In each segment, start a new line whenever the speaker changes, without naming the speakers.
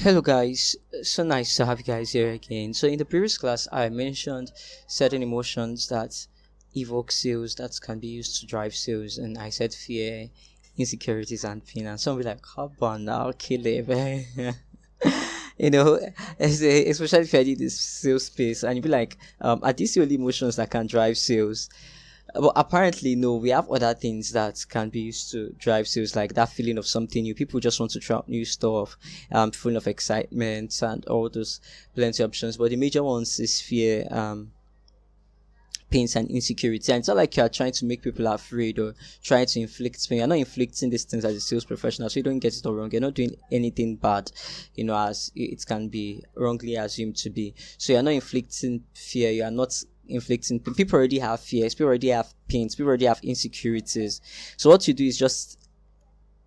Hello guys, so nice to have you guys here again. So in the previous class I mentioned certain emotions that evoke sales that can be used to drive sales, and I said fear, insecurities and pain, and some will be like, how about now kill it. you know especially if I did this sales space and you'd be like, are these the only emotions that can drive sales? But apparently, no, we have other things that can be used to drive sales, like that feeling of something new. People just want to try out new stuff, full of excitement and all those plenty of options. But the major ones is fear, pains and insecurity. And it's not like you're trying to make people afraid or trying to inflict pain. You're not inflicting these things as a sales professional, so you don't get it all wrong. You're not doing anything bad, as it can be wrongly assumed to be. So you're not inflicting fear, you are not inflicting. People already have fears, people already have pains, people already have insecurities. So what you do is just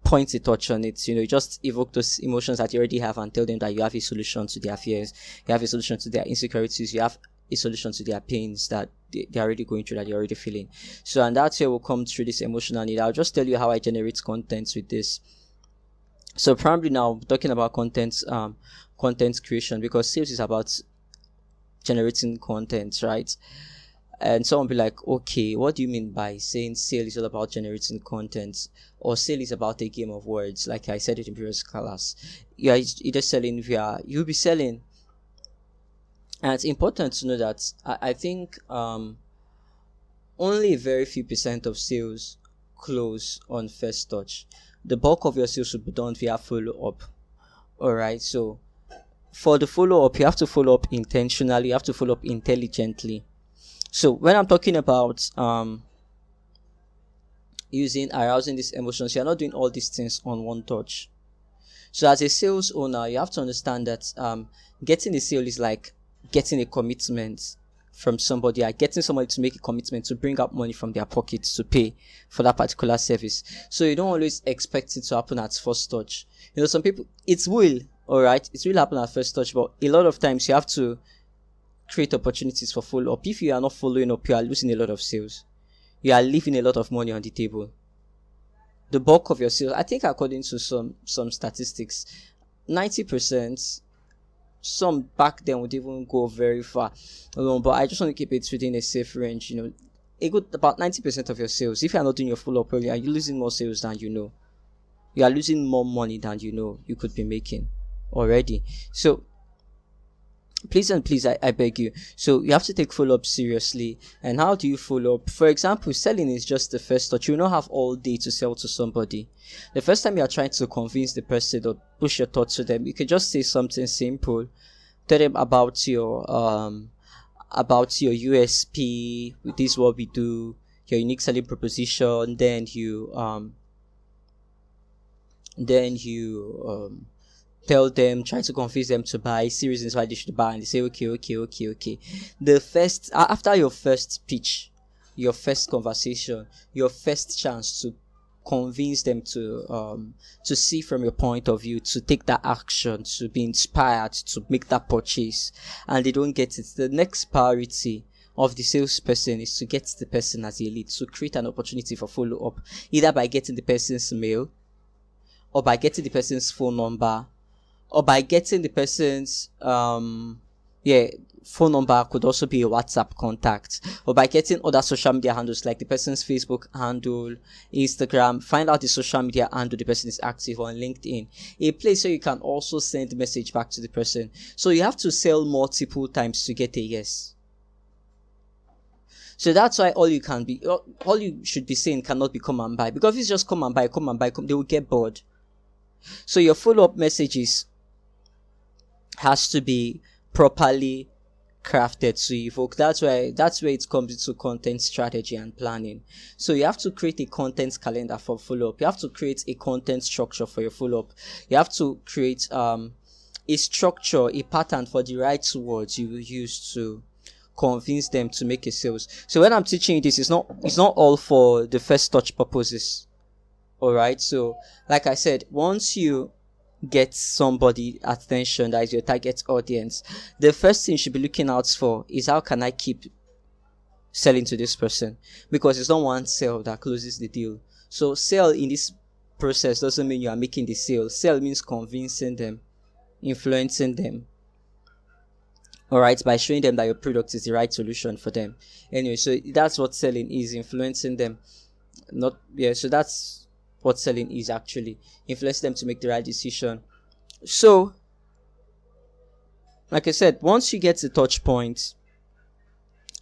point a touch on it. You just evoke those emotions that you already have and tell them that you have a solution to their fears, you have a solution to their insecurities, you have a solution to their pains that they're already going through, that you're already feeling. So, and that's where we'll come through this emotional need. I'll just tell you how I generate content with this. So primarily now talking about content creation, because sales is about generating content, right? And someone will be like, okay, what do you mean by saying sale is all about generating content, or sale is about a game of words? Like I said it in previous class, you're either selling via, you'll be selling. And it's important to know that I think only a very few percent of sales close on first touch. The bulk of your sales will be done via follow up. Alright, so for the follow up, you have to follow up intentionally, you have to follow up intelligently. So when I'm talking about arousing these emotions, you're not doing all these things on one touch. So as a sales owner, you have to understand that getting a sale is like getting a commitment from somebody, like getting somebody to make a commitment to bring up money from their pockets to pay for that particular service. So you don't always expect it to happen at first touch. Some people, it will, alright, it will happen at first touch, but a lot of times you have to create opportunities for follow up. If you are not following up, you are losing a lot of sales. You are leaving a lot of money on the table. The bulk of your sales, I think according to some statistics, 90%, some back then would even go very far, but I just want to keep it within a safe range. A good about 90% of your sales, if you are not doing your follow up early, are you losing more sales than you are losing more money than you could be making already. So please and please, I beg you. So you have to take follow-up seriously. And how do you follow up? For example, selling is just the first touch. You will not have all day to sell to somebody. The first time you are trying to convince the person or push your thoughts to them, you can just say something simple. Tell them about your USP. This is what we do, your unique selling proposition. Then you tell them, try to convince them to buy, see reasons why they should buy, and they say okay. The first, after your first pitch, your first conversation, your first chance to convince them to see from your point of view, to take that action, to be inspired to make that purchase, and they don't get it, the next priority of the salesperson is to get the person as a lead, to create an opportunity for follow up, either by getting the person's mail, or by getting the person's phone number, or by getting the person's phone number. Could also be a WhatsApp contact, or by getting other social media handles like the person's Facebook handle, Instagram. Find out the social media handle the person is active on, LinkedIn, a place where you can also send a message back to the person. So you have to sell multiple times to get a yes. So that's why all you should be saying cannot be come and buy, because if it's just come and buy, they will get bored. So your follow-up messages has to be properly crafted to evoke. That's where it comes into content strategy and planning. So you have to create a content calendar for follow-up. You have to create a content structure for your follow-up. You have to create a structure, a pattern for the right words you will use to convince them to make a sales. So when I'm teaching you this, it's not all for the first touch purposes. Alright, so like I said, once you get somebody attention, that is your target audience, the first thing you should be looking out for is, how can I keep selling to this person? Because it's not one sale that closes the deal. So sell in this process doesn't mean you are making the sale. Sell means convincing them. influencing them. All right, by showing them that your product is the right solution for them. Anyway, so that's what selling is, influencing them. Not yeah, so that's what selling is actually, influence them to make the right decision. So, like I said, once you get to touch point,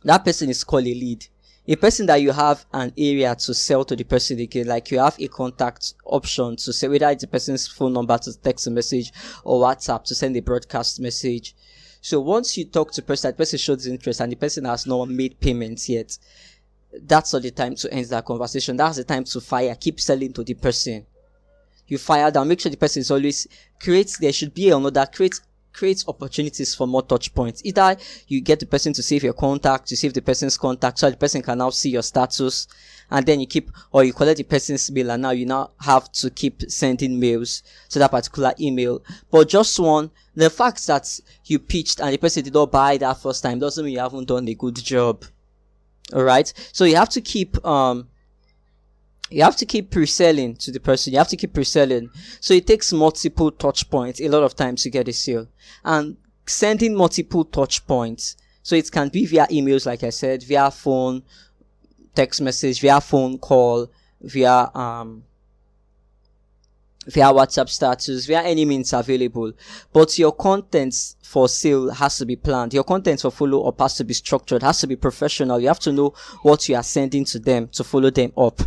that person is called a lead. A person that you have an area to sell to the person again, like you have a contact option to say whether it's the person's phone number to text a message or WhatsApp to send a broadcast message. So once you talk to the person, that person shows interest and the person has not made payments yet, that's not the time to end that conversation. That's the time to fire. Keep selling to the person. You fire down. Make sure the person is always there should be another create opportunities for more touch points. Either you get the person to save your contact, you save the person's contact so the person can now see your status, and then you collect the person's mail, and now you now have to keep sending mails to that particular email. But just one, the fact that you pitched and the person did not buy that first time doesn't mean you haven't done a good job. All right, so you have to keep pre-selling to the person. You have to keep pre-selling. So it takes multiple touch points a lot of times to get a sale, and sending multiple touch points. So it can be via emails, like I said, via phone, text message, via phone call, via WhatsApp status, via any means available. But your content for sale has to be planned. Your content for follow-up has to be structured, has to be professional. You have to know what you are sending to them to follow them up.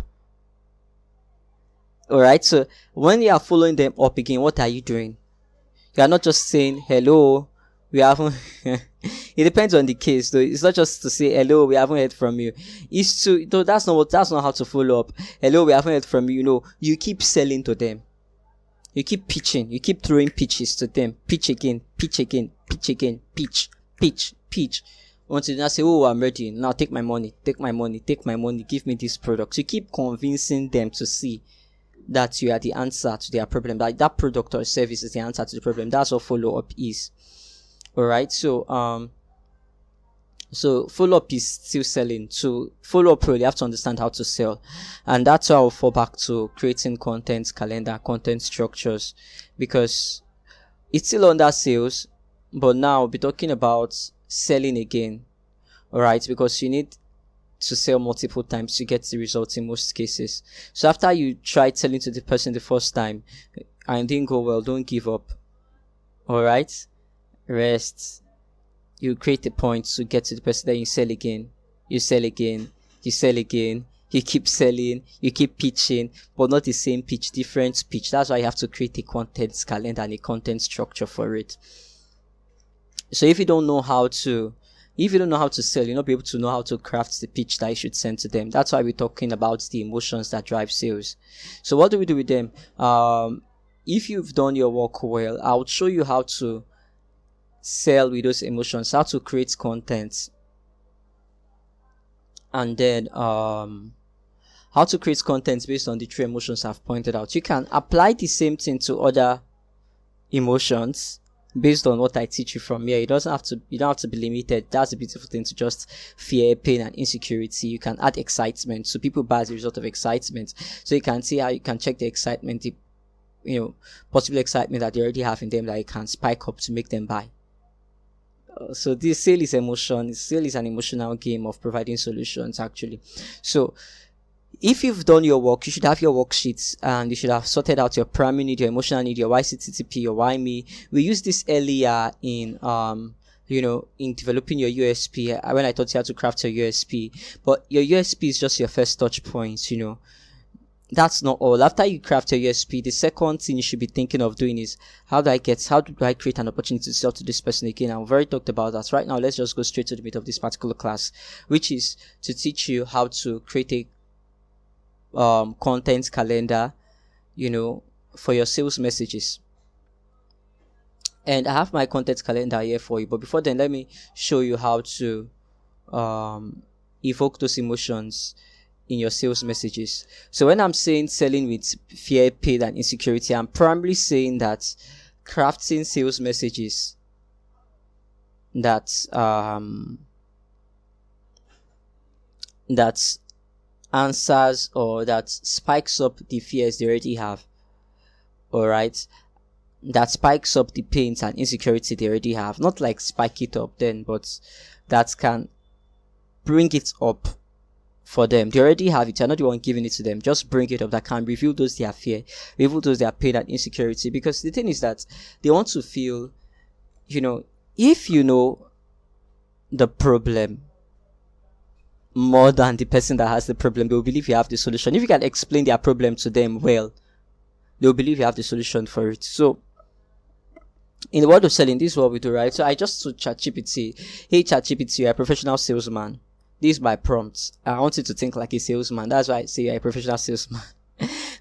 Alright, so when you are following them up again, what are you doing? You are not just saying, hello, we haven't, it depends on the case though. It's not just to say, hello, we haven't heard from you. It's to, though that's not how to follow up. Hello, we haven't heard from you. No, you keep selling to them. You keep pitching. You keep throwing pitches to them. Pitch again, pitch again, pitch again, pitch. Until you say, oh, I'm ready. Now take my money, give me this product. You keep convincing them to see that you are the answer to their problem, that product or service is the answer to the problem. That's what follow-up is. Alright, so follow-up is still selling. To follow up, you have to understand how to sell, and that's how I'll fall back to creating content calendar, content structures, because it's still under sales, but now we'll be talking about selling again. Alright, because you need to sell multiple times to get the results in most cases. So after you try selling to the person the first time and didn't go well, don't give up. Alright, rest. You create a point to get to the person, then you sell again, you keep selling, you keep pitching, but not the same pitch, different pitch. That's why you have to create a content calendar and a content structure for it. So if you don't know how to sell, you'll not be able to know how to craft the pitch that you should send to them. That's why we're talking about the emotions that drive sales. So what do we do with them? If you've done your work well, I'll show you how to sell with those emotions, how to create content, and then how to create content based on the three emotions I've pointed out. You can apply the same thing to other emotions based on what I teach you from here. You don't have to be limited. That's a beautiful thing, to just fear, pain, and insecurity. You can add excitement, so people buy as a result of excitement. So you can see how you can check the excitement, the possible excitement that they already have in them, that you can spike up to make them buy. So this sale is emotion. Sale is an emotional game of providing solutions, actually. So if you've done your work, you should have your worksheets, and you should have sorted out your primary need, your emotional need, your YCTTP, your why me. We used this earlier in in developing your USP, when I taught you how to craft your USP. But your USP is just your first touch points. That's not all. After you craft your USP, the second thing you should be thinking of doing is, how do I create an opportunity to sell to this person again? I've already talked about that. Right now, let's just go straight to the meat of this particular class, which is to teach you how to create a content calendar, for your sales messages. And I have my content calendar here for you. But before then, let me show you how to evoke those emotions in your sales messages. So when I'm saying selling with fear, pain, and insecurity, I'm primarily saying that crafting sales messages that answers or that spikes up the fears they already have. Alright, that spikes up the pains and insecurity they already have. Not like spike it up then, but that can bring it up for them. They already have it. You're not the one giving it to them. Just bring it up. That can reveal those their fear, reveal those their pain and insecurity. Because the thing is that they want to feel, if you know the problem more than the person that has the problem, they'll believe you have the solution. If you can explain their problem to them well, they'll believe you have the solution for it. So in the world of selling, this is what we do, right? So I just told ChatGPT, hey ChatGPT, you're a professional salesman. This is my prompts. I want you to think like a salesman. That's why I say you're a professional salesman.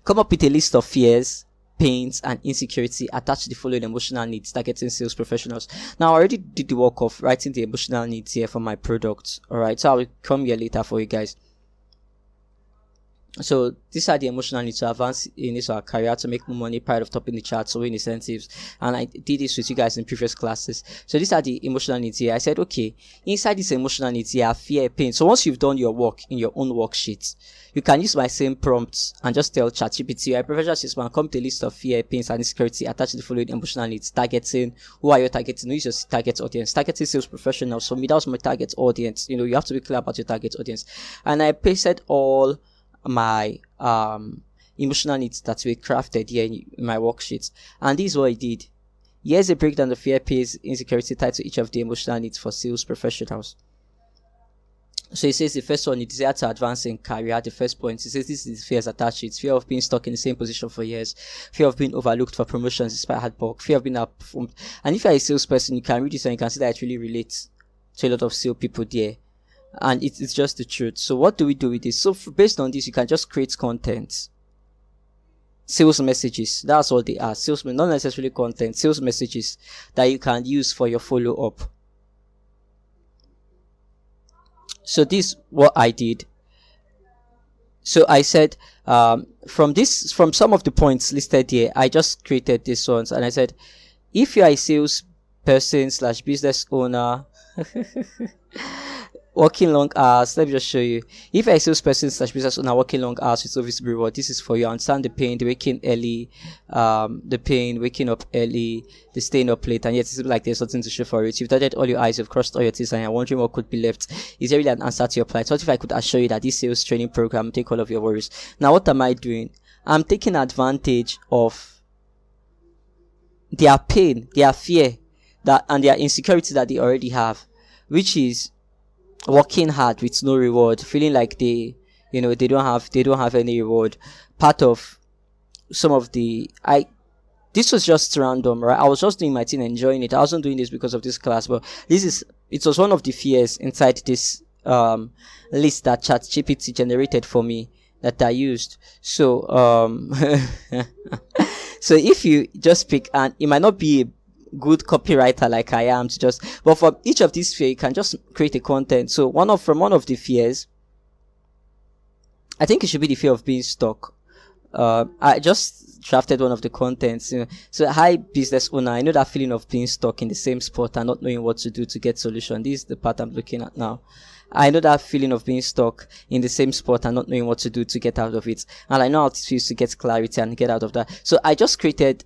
Come up with a list of fears, pains, and insecurity attached to the following emotional needs targeting sales professionals. Now, I already did the work of writing the emotional needs here for my product. Alright, so I will come here later for you guys. So these are the emotional needs to advance in this our career, to make more money, pride of topping the charts, so win incentives. And I did this with you guys in previous classes. So these are the emotional needs here. I said, okay, inside these emotional needs here, fear, pain. So once you've done your work in your own worksheet, you can use my same prompts and just tell ChatGPT, a professional salesman, come to a list of fear, pains, and insecurity attached to the following emotional needs. Targeting, who are you targeting? Who is your target audience? Targeting sales professionals. So me, that was my target audience. You have to be clear about your target audience. And I pasted all my emotional needs that were crafted here in my worksheets, and this is what I did. Here's a breakdown of fear, pains, insecurity tied to each of the emotional needs for sales professionals. So it says the first one is desire to advance in career. The first point, it says this is fears attached to it: fear of being stuck in the same position for years, fear of being overlooked for promotions despite hard work, fear of being outperformed. And if you're a salesperson, you can read this and you can see that it really relates to a lot of sales people there. And it's just the truth. So what do we do with this? So based on this, you can just create content, sales messages. That's all they are. Salesmen, not necessarily content, sales messages that you can use for your follow-up. So this is what I did. So I said, from some of the points listed here, I just created these ones, and I said, if you are a sales person / business owner working long hours, let me just show you. If you're a salesperson / business owner working long hours with service reward, this is for you. I understand the pain, the waking early, the pain, waking up early, the staying up late, and yet it seems like there's something to show for it. You've dotted all your I's, you've crossed all your T's, and you're wondering what could be left. Is there really an answer to your plight? What if I could assure you that this sales training program will take all of your worries? Now, what am I doing? I'm taking advantage of their pain, their fear, and their insecurity that they already have, which is working hard with no reward, feeling like they don't have any reward. Part of some of this was just random, right? I was just doing my thing, enjoying it. I wasn't doing this because of this class, but it was one of the fears inside this list that ChatGPT generated for me that I used. So so if you just pick, and it might not be a good copywriter like I am but for each of these fears you can just create a content. So from one of the fears, I think it should be the fear of being stuck. I just drafted one of the contents. So, hi business owner, I know that feeling of being stuck in the same spot and not knowing what to do to get solution. This is the part I'm looking at now. I know that feeling of being stuck in the same spot and not knowing what to do to get out of it, and I know how it feels to get clarity and get out of that. So I just created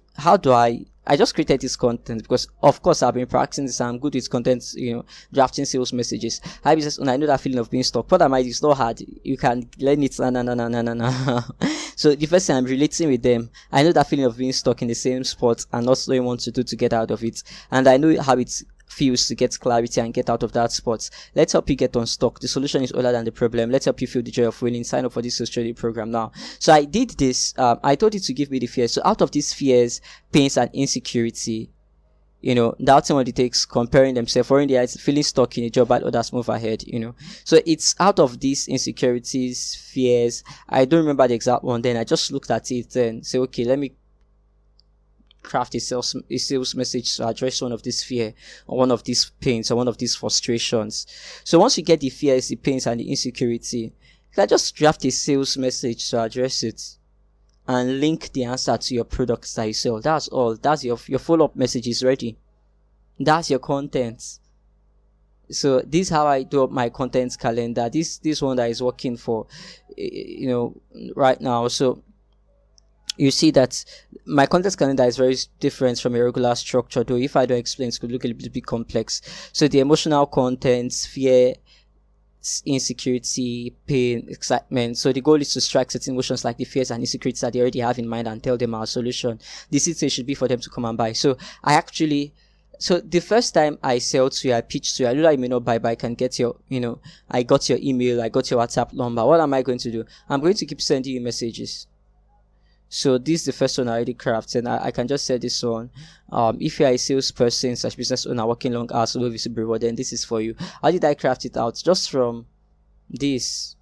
this content because, of course, I've been practicing this. I'm good with content, drafting sales messages. Hi business owner, I know that feeling of being stuck. What am I? It's not hard. You can learn it. No. So the first thing, I'm relating with them. I know that feeling of being stuck in the same spot and not knowing what to do to get out of it, and I know how it feels to get clarity and get out of that spot. Let's help you get unstuck. The solution is older than the problem. Let's help you feel the joy of winning. Sign up for this sales training program now. So I did this. I told it to give me the fears. So out of these fears, pains, and insecurity, doubting what it takes, comparing themselves, or in the eyes, feeling stuck in a job while others move ahead, So it's out of these insecurities, fears. I don't remember the exact one. Then I just looked at it and say, okay, let me craft a sales message to address one of these fear, or one of these pains, or one of these frustrations. So once you get the fears, the pains, and the insecurity, you can just draft a sales message to address it and link the answer to your products that you sell. That's all. That's your follow-up message is ready. That's your content. So this is how I do up my content calendar. This one that is working for right now. So you see that my content calendar is very different from a regular structure, though if I don't explain it could look a little bit complex. So the emotional contents, fear, insecurity, pain, excitement. So the goal is to strike certain emotions like the fears and insecurities that they already have in mind and tell them our solution. The situation should be for them to come and buy. So the first time I sell to you, I pitch to you, I know that you may not buy, but I can get your, I got your email, I got your WhatsApp number. What am I going to do? I'm going to keep sending you messages. So this is the first one I already crafted, and I can just say this one. If you're a salesperson / business owner working long hours, low visible reward, then this is for you. How did I craft it out? Just from this,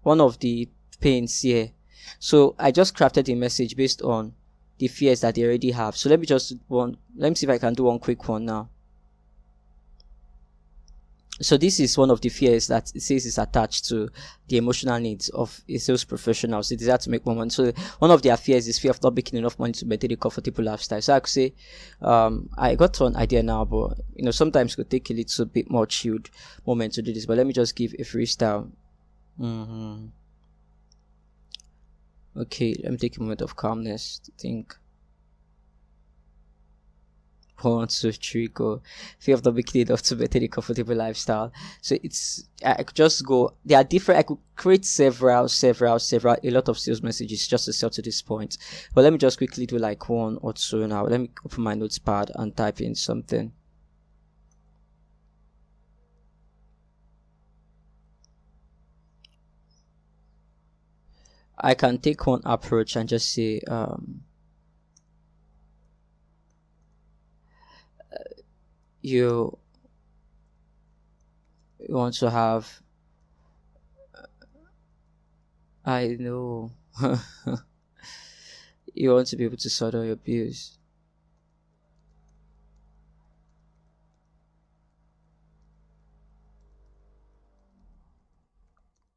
one of the pains here. So I just crafted a message based on the fears that they already have. So let me see if I can do one quick one now. So this is one of the fears that it says is attached to the emotional needs of a sales professional. So they desire to make more money. So one of their fears is fear of not making enough money to maintain a comfortable lifestyle. So I could say, I got one idea now, but sometimes it could take a little bit more chilled moment to do this. But let me just give a freestyle. Okay, let me take a moment of calmness to think. 1, 2, 3, go. Fear of not making enough to maintain a comfortable lifestyle. So I could just go. There are different. I could create several, a lot of sales messages just to sell to this point. But let me just quickly do like 1 or 2 now. Let me open my notepad and type in something. I can take one approach and just say, you want to have, I know, you want to be able to sort out your bills.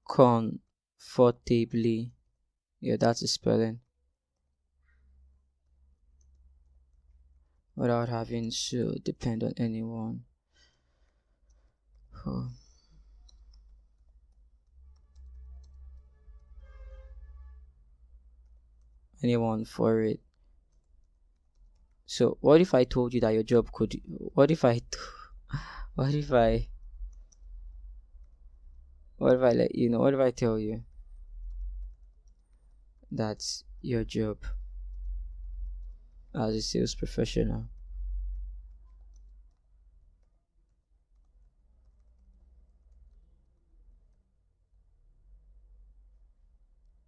Comfortably. Yeah, that's the spelling. Without having to depend on anyone. Anyone for it. So what if I told you that your job could, what if I let you know, what if I tell you that your job as a sales professional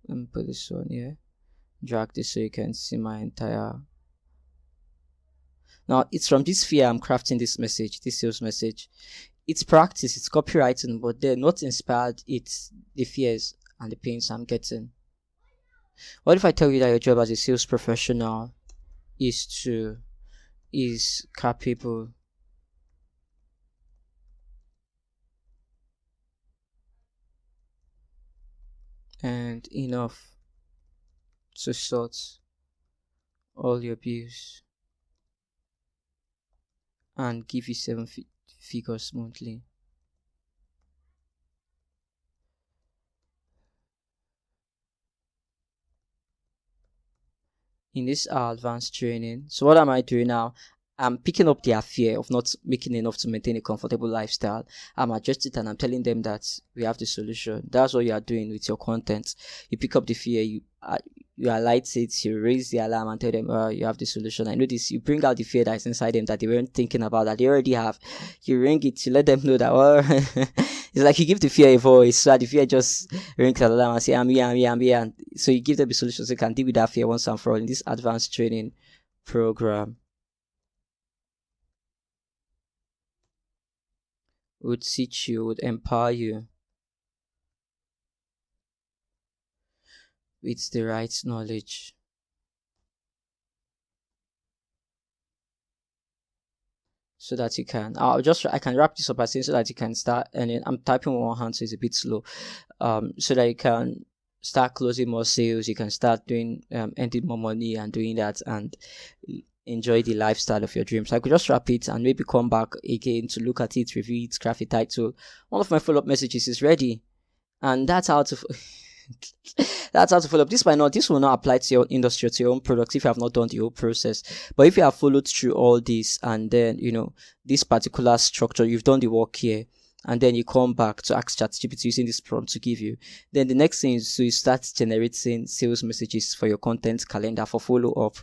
let me put this one here, drag this so you can see my entire. Now it's from this fear I'm crafting this sales message. It's practice, it's copywriting, but they're not inspired. It's the fears and the pains I'm getting. What if I tell you that your job as a sales professional is capable and enough to sort all your bills and give you 7 figures monthly? In this advanced training, so what am I doing now? I'm picking up their fear of not making enough to maintain a comfortable lifestyle. I'm adjusting it and I'm telling them that we have the solution. That's what you are doing with your content. You pick up the fear, you highlight it, you raise the alarm and tell them, you have the solution. I know this. You bring out the fear that's inside them that they weren't thinking about, that they already have. You ring it, you let them know that, it's like you give the fear a voice, so that the fear just rings the alarm and say, I'm here. And so you give them the solution so they can deal with that fear once and for all in this advanced training program. Would teach you, would empower you with the right knowledge. So that you can, I can wrap this up by saying so that you can start, and I'm typing with one hand, so it's a bit slow. So that you can start closing more sales, you can start doing, earning more money and doing that and enjoy the lifestyle of your dreams. So I could just wrap it and maybe come back again to look at it, review it, craft a title. One of my follow-up messages is ready. And that's how to That's how to follow up. This will not apply to your industry or to your own product if you have not done the whole process. But if you have followed through all this, and then this particular structure, you've done the work here, and then you come back to ask ChatGPT using this prompt to give you. Then the next thing is, so you start generating sales messages for your content calendar for follow up.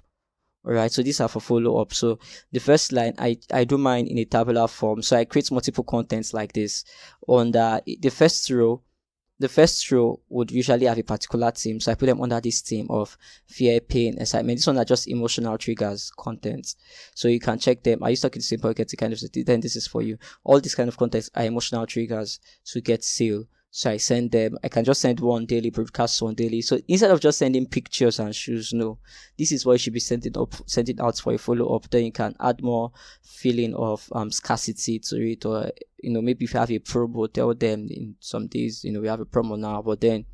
All right, so these are for follow up. So the first line, I do mine in a tabular form. So I create multiple contents like this. On the first row, would usually have a particular theme. So I put them under this theme of fear, pain, excitement. This one are just emotional triggers content. So you can check them. I used to talking to simple get to kind of, then this is for you. All these kind of contents are emotional triggers to get sale. So I send them. I can just send one daily, broadcast one daily. So instead of just sending pictures and shoes, no, this is what you should be sending out for a follow up. Then you can add more feeling of scarcity to it, or maybe if you have a promo, tell them in some days, we have a promo now, but then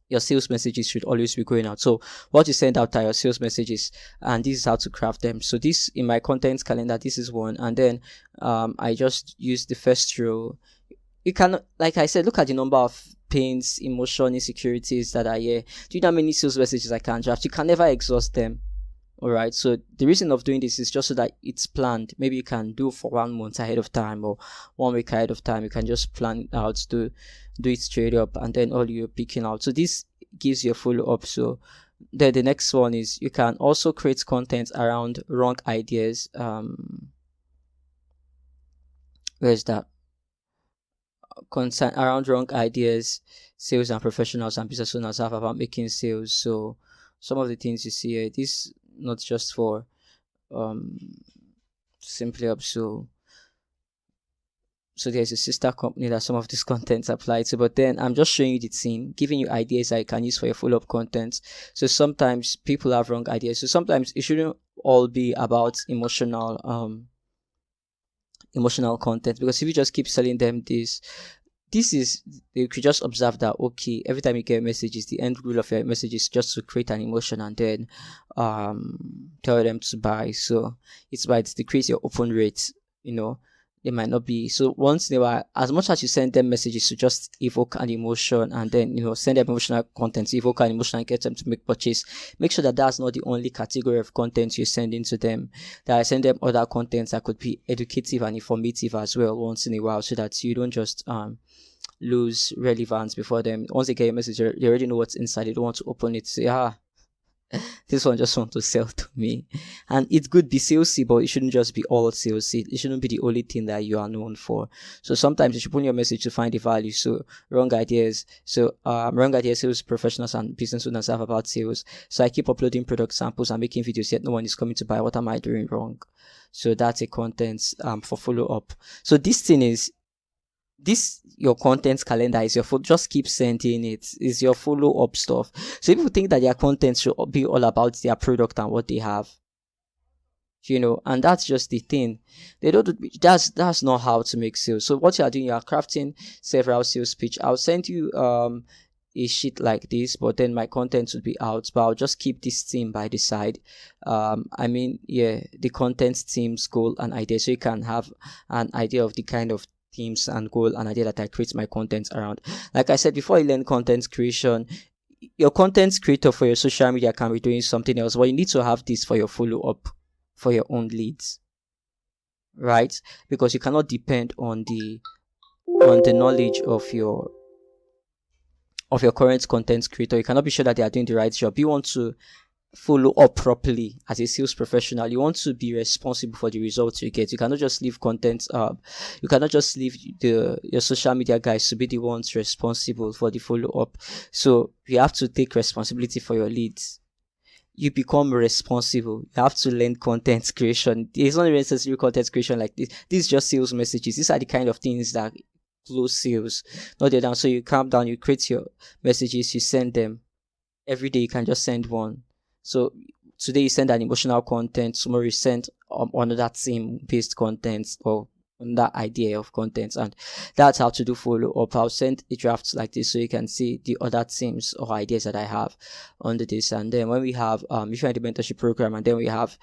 your sales messages should always be going out. So what you send out are your sales messages, and this is how to craft them. So this in my content calendar, this is one, and then I just use the first row. You can, like I said, look at the number of pains, emotion, insecurities that are here. Do you know how many sales messages I can draft? You can never exhaust them. All right. So the reason of doing this is just so that it's planned. Maybe you can do for 1 month ahead of time or 1 week ahead of time. You can just plan out to do it straight up, and then all you're picking out. So this gives you a follow up. So then the next one is you can also create content around wrong ideas. Where's that? Content around wrong ideas sales and professionals and business owners have about making sales. So some of the things you see here, this not just for simply up. So there's a sister company that some of this contents apply to, but then I'm just showing you the thing, giving you ideas that you can use for your follow-up content. So sometimes people have wrong ideas. So sometimes it shouldn't all be about emotional content, because if you just keep selling them this is, you could just observe that, okay, every time you get messages, the end goal of your message is just to create an emotion and then tell them to buy. So it's by to decrease your open rate. They might not be, so once in a while, as much as you send them messages to just evoke an emotion, and then send them emotional content to evoke an emotion and get them to make purchase, make sure that that's not the only category of content you're sending to them. That I send them other contents that could be educative and informative as well once in a while, so that you don't just lose relevance before them. Once they get your message, they already know what's inside. They don't want to open it, say, this one just want to sell to me. And it could be salesy, but it shouldn't just be all salesy. It shouldn't be the only thing that you are known for. So sometimes you should put your message to find the value. So wrong ideas. So wrong ideas sales professionals and business owners have about sales. So I keep uploading product samples and making videos, yet no one is coming to buy. What am I doing wrong? So that's a content for follow up. So this thing is, your content calendar is your just keep sending it, is your follow-up stuff. So people think that their content should be all about their product and what they have, and that's just the thing. They don't, that's not how to make sales. So what you are doing, you are crafting several sales pitch. I'll send you a sheet like this, but then my content will be out, but I'll just keep this theme by the side. The content themes, goal and idea, so you can have an idea of the kind of themes and goal and idea that I create my content around. Like I said, before you learn content creation, your content creator for your social media can be doing something else, but you need to have this for your follow-up, for your own leads, right? Because you cannot depend on the knowledge of your current content creator. You cannot be sure that they are doing the right job. You want to follow up properly as a sales professional. You want to be responsible for the results you get. You cannot just leave content up. You cannot just leave your social media guys to be the ones responsible for the follow up. So you have to take responsibility for your leads. You become responsible. You have to learn content creation. It's not necessarily content creation like this. This is just sales messages. These are the kind of things that close sales, not the down. So you calm down, you create your messages, you send them every day. You can just send one. So today you send an emotional content, tomorrow you send another theme based content or on that idea of content, and that's how to do follow up. I'll send a draft like this so you can see the other themes or ideas that I have under this. And then when we have if you're in the mentorship program, and then we have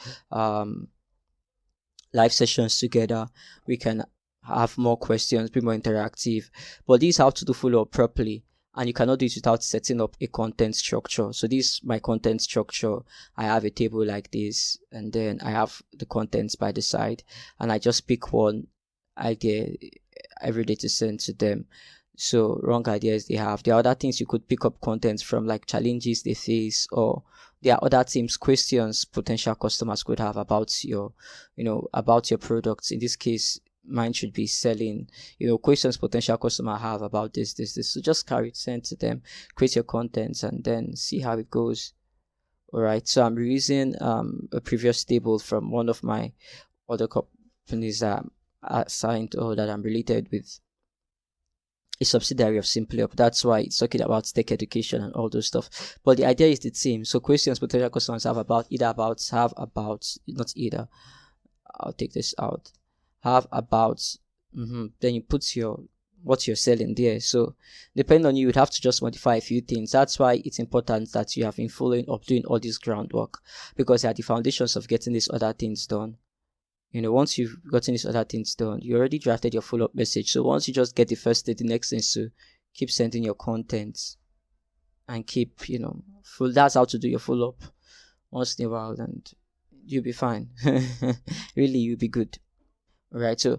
live sessions together, we can have more questions, be more interactive. But this is how to do follow up properly. and you cannot do it without setting up a content structure. So this is my content structure. I have a table like this, and then I have the contents by the side, and I just pick one idea every day to send to them. So wrong ideas they have. There are other things you could pick up content from, like challenges they face, or there are other teams questions potential customers could have about your, about your products. In this case, mine should be selling, questions potential customer have about this. So just carry it, send to them, create your contents, and then see how it goes. All right. So I'm reusing a previous table from one of my other companies assigned or that I'm related with, a subsidiary of SimplyUp. That's why it's talking about tech education and all those stuff. But the idea is the same. So questions potential customers have about, not either. I'll take this out. Have about, then you put what you're selling there. So depending on you, would have to just modify a few things. That's why it's important that you have been following up, doing all this groundwork, because they are the foundations of getting these other things done. Once you've gotten these other things done, you already drafted your follow-up message. So once you just get the first step, the next thing is to keep sending your contents and keep, full. That's how to do your follow-up once in a while, and you'll be fine. Really, you'll be good. All right. So